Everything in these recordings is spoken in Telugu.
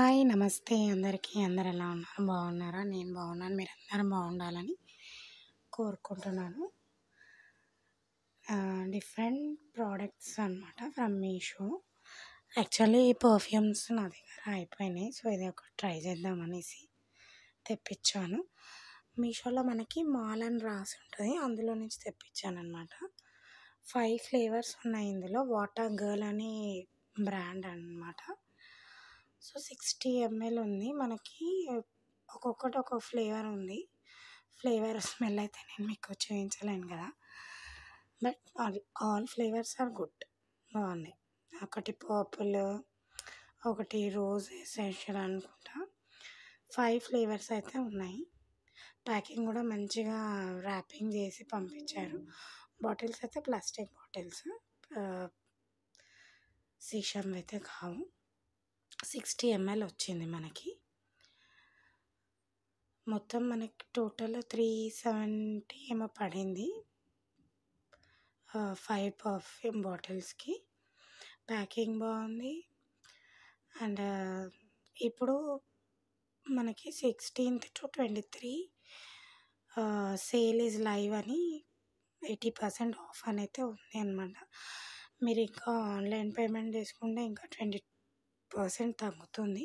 హాయ్! నమస్తే అందరికీ. అందరూ ఎలా ఉన్నారు? బాగున్నారా? నేను బాగున్నాను. మీరందరూ బాగుండాలని కోరుకుంటున్నాను. డిఫరెంట్ ప్రోడక్ట్స్ అనమాట ఫ్రమ్ మీషో. యాక్చువల్లీ పర్ఫ్యూమ్స్ నా దగ్గర అయిపోయినాయి. సో, ఇది ఒకటి ట్రై చేద్దామనేసి తెప్పించాను. మీషోలో మనకి మాల్ అని రాసి ఉంటుంది. అందులో నుంచి తెప్పించాననమాట. 5 ఫ్లేవర్స్ ఉన్నాయి ఇందులో. వాటర్ గర్ల్ అని బ్రాండ్ అనమాట. సో 60 ml ఉంది. మనకి ఒక్కొక్కటి ఒక్కొక్క ఫ్లేవర్ ఉంది. ఫ్లేవర్ స్మెల్ అయితే నేను మీకు చూపించలేను కదా. But all flavours are good, బాగున్నాయి. ఒకటి పర్పుల్, ఒకటి రోజ్ ఎసెన్షియల్ అనుకుంటా. 5 ఫ్లేవర్స్ అయితే ఉన్నాయి. ప్యాకింగ్ కూడా మంచిగా ర్యాపింగ్ చేసి పంపించారు. బాటిల్స్ అయితే ప్లాస్టిక్ బాటిల్స్, సీషమ్ అయితే కావు. 60 ml వచ్చింది మనకి. మొత్తం మనకి టోటల్ 370 ఏమో పడింది 5 పర్ఫ్యూమ్ బాటిల్స్కి. ప్యాకింగ్ బాగుంది. అండ్ ఇప్పుడు మనకి 16th to 23 sale is live అని 80% ఆఫ్ అని అయితే ఉంది అనమాట. మీరు ఇంకా ఆన్లైన్ పేమెంట్ చేసుకుంటే ఇంకా 20% తగ్గుతుంది.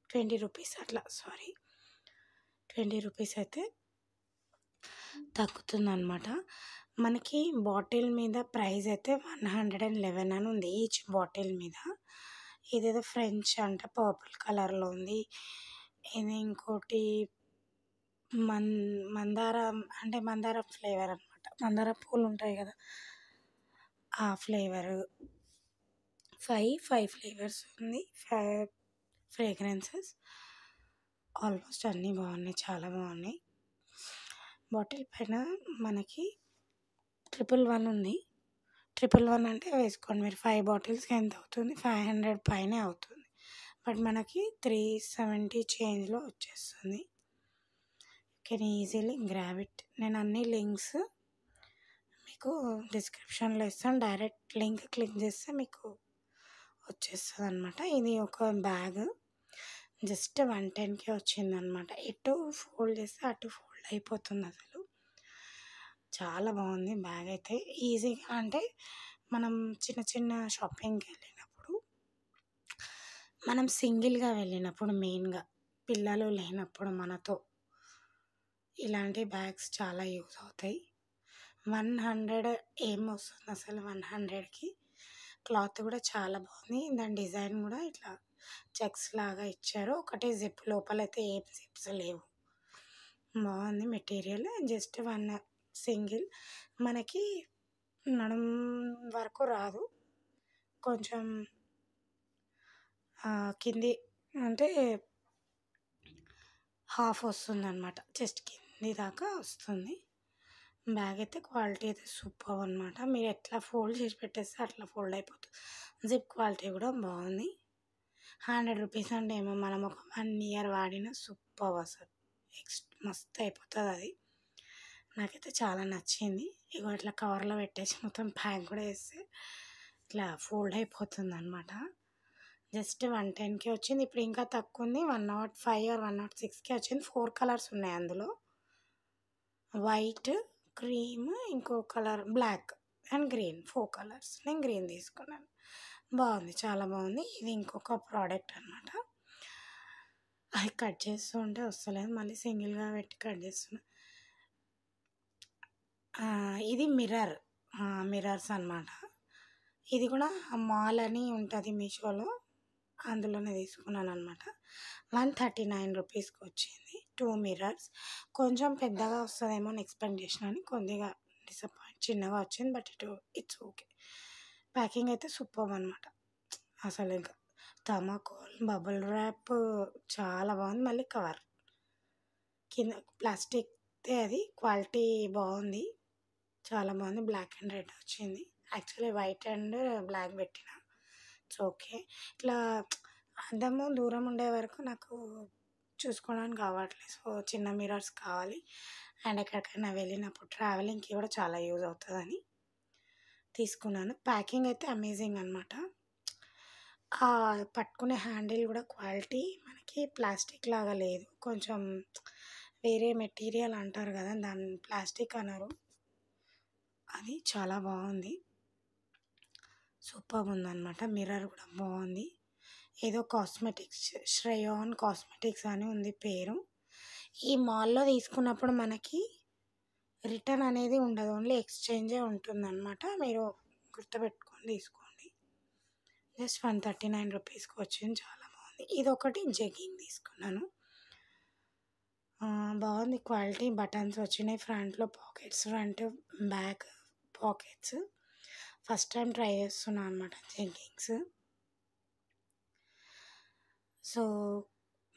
20 రూపీస్ అట్లా, సారీ 20 రూపీస్ అయితే తగ్గుతుందనమాట. మనకి బాటిల్ మీద ప్రైస్ అయితే 111 అని ఉంది ఈచ్ బాటిల్ మీద. ఇదేదో ఫ్రెంచ్ అంట, పర్పుల్ కలర్లో ఉంది. ఇది ఇంకోటి మందారం అంటే మందారం ఫ్లేవర్ అనమాట. మందార పూలు ఉంటాయి కదా, ఆ ఫ్లేవరు. 5 ఫ్లేవర్స్ ఉంది. 5 ఫ్రేగ్రెన్సెస్. ఆల్మోస్ట్ అన్నీ బాగున్నాయి, చాలా బాగున్నాయి. బాటిల్ పైన మనకి 111 ఉంది. 111 అంటే వేసుకోండి మీరు 5 బాటిల్స్కి ఎంత అవుతుంది, 500 పైనే అవుతుంది. బట్ మనకి 370 చేంజ్లో వచ్చేస్తుంది. Can easily grab it. నేను అన్ని లింక్స్ మీకు డిస్క్రిప్షన్లో ఇస్తాను. డైరెక్ట్ లింక్ క్లిక్ చేస్తే మీకు వచ్చేస్తుంది అనమాట. ఇది ఒక బ్యాగ్ జస్ట్ 110కే వచ్చిందనమాట. ఇటు ఫోల్డ్ చేస్తే అటు ఫోల్డ్ అయిపోతుంది. అసలు చాలా బాగుంది బ్యాగ్ అయితే. ఈజీగా అంటే మనం చిన్న చిన్న షాపింగ్కి వెళ్ళినప్పుడు, మనం సింగిల్గా వెళ్ళినప్పుడు, మెయిన్గా పిల్లలు లేనప్పుడు మనతో ఇలాంటి బ్యాగ్స్ చాలా యూజ్ అవుతాయి. 100 ఏమొస్తుంది అసలు 100కి. క్లాత్ కూడా చాలా బాగుంది. దాని డిజైన్ కూడా ఇట్లా చెక్స్ లాగా ఇచ్చారు. ఒకటే జిప్, లోపలైతే ఏం జిప్స్ లేవు. బాగుంది మెటీరియల్. Just 1 single. మనకి నడుం వరకు రాదు, కొంచెం కింది అంటే హాఫ్ వస్తుంది అనమాట, చెస్ట్ కింది దాకా వస్తుంది. బ్యాగ్ అయితే క్వాలిటీ అయితే సూపర్ అనమాట. మీరు ఎట్లా ఫోల్డ్ చేసి పెట్టేస్తే అట్లా ఫోల్డ్ అయిపోతుంది. జిప్ క్వాలిటీ కూడా బాగుంది. 100 రూపీస్ అంటే ఏమో మనం ఒక 1 ఇయర్ వాడిన సూపర్ అసలు మస్తు అయిపోతుంది అది. నాకైతే చాలా నచ్చింది. ఇగో ఇట్లా కవర్లో పెట్టేసి మొత్తం ప్యాక్ కూడా వేస్తే ఇట్లా ఫోల్డ్ అయిపోతుంది అనమాట. జస్ట్ 110కే వచ్చింది. ఇప్పుడు ఇంకా తక్కువ ఉంది, 105 ఆర్ 106కే వచ్చింది. 4 కలర్స్ ఉన్నాయి అందులో. వైట్, క్రీమ్, ఇంకో colour black and green. 4 colours. నేను గ్రీన్ తీసుకున్నాను. బాగుంది, చాలా బాగుంది. ఇది ఇంకొక ప్రోడక్ట్ అనమాట. అది కట్ చేస్తూ ఉంటే వస్తలేదు, మళ్ళీ సింగిల్గా పెట్టి కట్ చేస్తున్నా. ఇది మిర్రర్స్ అనమాట. ఇది కూడా మాల్ అని ఉంటుంది మీషోలో, అందులోనే తీసుకున్నాను అనమాట. 139 రూపీస్కి వచ్చింది 2 మిర్రర్స్. కొంచెం పెద్దగా వస్తుందేమో అని ఎక్స్పెక్ట్ చేసినాను, కొద్దిగా డిసప్పాయింట్, చిన్నగా వచ్చింది. But it's okay. ప్యాకింగ్ అయితే సూపర్ అనమాట. అసలు ఇంకా థర్మాకోల్ బబుల్ ర్యాప్ చాలా బాగుంది. మళ్ళీ కవర్ కింద ప్లాస్టిక్దే, అది క్వాలిటీ బాగుంది, చాలా బాగుంది. బ్లాక్ అండ్ రెడ్ వచ్చింది. యాక్చువల్లీ వైట్ అండ్ బ్లాక్ పెట్టిన. It's okay. ఇట్లా అద్దము దూరం ఉండే వరకు నాకు చూసుకోవడానికి కావట్లేదు. సో చిన్న మిర్రర్స్ కావాలి. అండ్ ఎక్కడికైనా వెళ్ళినప్పుడు ట్రావెలింగ్కి కూడా చాలా యూజ్ అవుతుందని తీసుకున్నాను. ప్యాకింగ్ అయితే అమేజింగ్ అనమాట. పట్టుకునే హ్యాండిల్ కూడా క్వాలిటీ మనకి మనకి ప్లాస్టిక్ లాగా లేదు, కొంచెం వేరే మెటీరియల్ అంటారు కదా, దాన్ని ప్లాస్టిక్ అనరు. అది చాలా బాగుంది, సూపర్ ఉందన్నమాట. మిర్రర్ కూడా బాగుంది. ఏదో కాస్మెటిక్స్, శ్రేయాన్ కాస్మెటిక్స్ అని ఉంది పేరు. ఈ మాల్లో తీసుకున్నప్పుడు మనకి రిటర్న్ అనేది ఉండదు, ఓన్లీ ఎక్స్చేంజే ఉంటుందన్నమాట. మీరు గుర్తుపెట్టుకొని తీసుకోండి. జస్ట్ 139 రూపీస్కి వచ్చింది, చాలా బాగుంది. ఇది ఒకటి జెగ్గింగ్ తీసుకున్నాను, బాగుంది క్వాలిటీ. బటన్స్ వచ్చినాయి, ఫ్రంట్లో pockets, front back pockets. First time try చేస్తున్నాను అనమాట జెగ్గింగ్స్. సో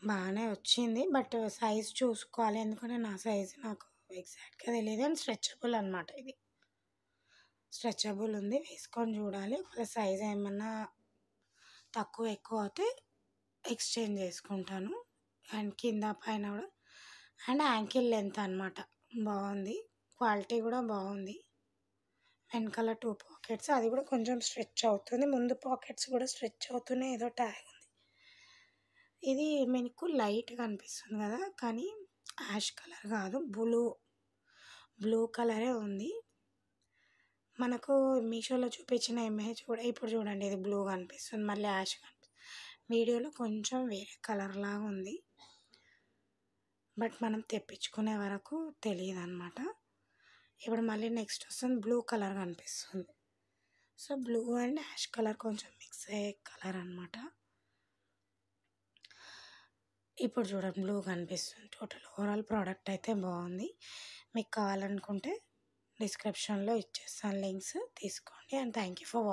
బాగానే వచ్చింది, బట్ సైజ్ చూసుకోవాలి, ఎందుకంటే నా సైజ్ నాకు ఎగ్జాక్ట్గా తెలియదు. అండ్ స్ట్రెచబుల్ అనమాట, ఇది స్ట్రెచబుల్ ఉంది, వేసుకొని చూడాలి. ఒకవేళ సైజ్ ఏమన్నా తక్కువ ఎక్కువ అయితే ఎక్స్చేంజ్ చేసుకుంటాను. అండ్ కింద పైన కూడా, అండ్ యాంకిల్ లెంత్ అనమాట, బాగుంది, క్వాలిటీ కూడా బాగుంది. వెనకాల 2 పాకెట్స్, అది కూడా కొంచెం స్ట్రెచ్ అవుతుంది, ముందు పాకెట్స్ కూడా స్ట్రెచ్ అవుతున్నాయి, ఏదో ట్యాగ్ ఉంది. ఇది మీకు లైట్గా అనిపిస్తుంది కదా, కానీ యాష్ కలర్ కాదు, బ్లూ కలరే ఉంది. మనకు మీషోలో చూపించిన ఇమేజ్ కూడా ఇప్పుడు చూడండి, ఇది బ్లూ కనిపిస్తుంది, మళ్ళీ యాష్ కనిపిస్తుంది. వీడియోలో కొంచెం వేరే కలర్ లాగా ఉంది, బట్ మనం తెప్పించుకునే వరకు తెలియదు అనమాట. ఇప్పుడు మళ్ళీ నెక్స్ట్ వస్తుంది, బ్లూ కలర్ కనిపిస్తుంది. So blue and ash colour కొంచెం మిక్స్ అయ్యే కలర్ అనమాట. ఇప్పుడు చూడండి, బ్లూ కనిపిస్తుంది. టోటల్ ఓవరాల్ ప్రోడక్ట్ అయితే బాగుంది. మీకు కావాలనుకుంటే డిస్క్రిప్షన్లో ఇచ్చేస్తాను లింక్స్, తీసుకోండి. And thank you for watching.